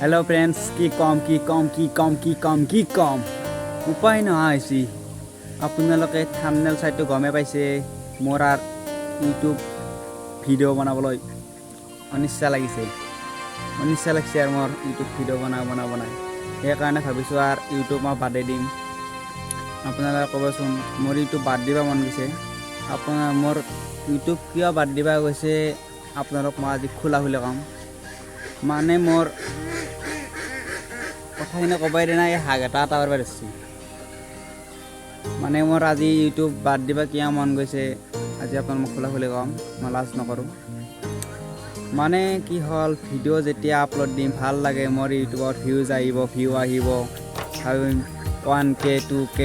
hello friends की कम उपाय नहाइছি আপোনালোকে thumbnail চাইটো গমে পাইছে মোৰ আৰ ইউটিউব ভিডিও বনাবলৈ অনিচ্ছা লাগিছে আৰ মোৰ ইউটিউব ভিডিও বনাই সেই কাৰণে ভাবিছো আৰ ইউটিউব মই বাদে দিম আপোনালোকে কবচোন মোৰ ইউটিউব বাদ দিবা মন গৈছে আপোনাৰ মোৰ ইউটিউব কিয় বাদ দিবা গৈছে আপোনালোক মই আজি খোলা কম মানে মোৰ কথাখিনি কবাই দিনা এই হাগ এটা পাৰবা দিছি মানে মোৰ আজি ইউটিউব বাদ দিবা কিয় মন গৈছে আজি আপোনাক মই খোলা কম মই লাজ নকৰোঁ মানে কি হল ভিডিও যেতিয়া আপলোড দিম ভাল লাগে মোৰ ইউটিউবত ভিউ আহিব 1K 2K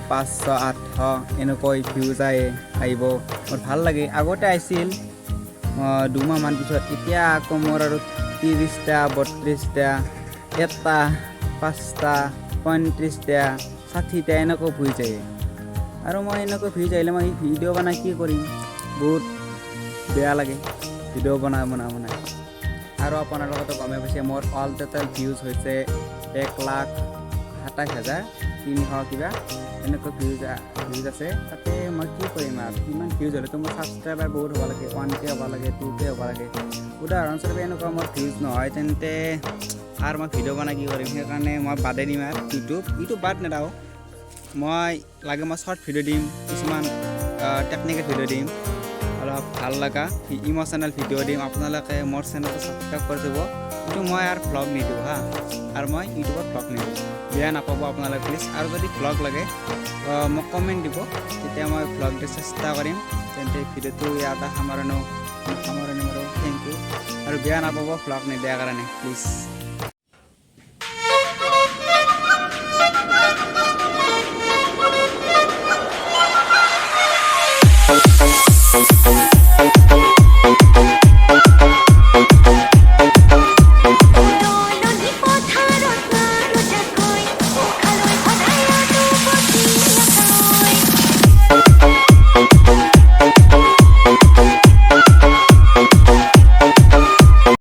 500 800 এনেকৈ ভিউ আহিব মোৰ ভাল লাগে আগতে আহিছিল দুমাহ মান পিছত এতিয়া আকৌ মোৰ আৰু 30টা 32টা এটা 5টা 35টা 60টা এনেকৈ ভিউ যায় আৰু মই এনেকৈ ভিউ আহিলে মই ভিডিও বনাই কি কৰিম বহুত বেয়া লাগে ভিডিও বনাই আৰু আপোনাৰ লগতো গমে পাইছে মোৰ অল টোটাল ভিউজ হৈছে 1,27,300 কিবা এনেকৈ ভিউজ আছে তাতে মই কি কৰিম আৰু ইমান ভিউজ হ'লে তো মোৰ ছাবস্ক্ৰাইবাৰ বহুত হ'ব লাগে 1K হ'ব লাগে 2K হ'ব লাগে উদাহৰণস্বৰূপে এনেকুৱা মোৰ ভিউজ নহয় তেন্তে আৰ মই ভিডিও বনাই কি কৰিম সেইকাৰণে মই বাদে দিম আৰু ইউটিউব বাদ নেদাওঁ মই লাগে মই শৰ্ট ভিডিও দিম কিছুমান টেকনিকেল ভিডিও দিম অলপ ভাল লগা ইমোশনাল ভিডিও দিম আপোনালোকে মোৰ চেনেলটো সাবস্ক্ৰাইব কৰি দিব কিন্তু মই আৰু ব্লগ নিদিওঁ হা আৰু মই ইউটিউবত ব্লগ নিদিওঁ বেয়া নাপাব আপোনালোকে প্লিজ আৰু যদি ব্লগ লাগে মোক কমেণ্ট দিব তেতিয়া মই ব্লগ দিয়াৰ চেষ্টা কৰিম তেন্তে ভিডিওটো ইয়াতে সামৰণি মাৰোঁ থেংক ইউ আৰু বেয়া নাপাব ব্লগ নিদিয়াৰ কাৰণে প্লিজ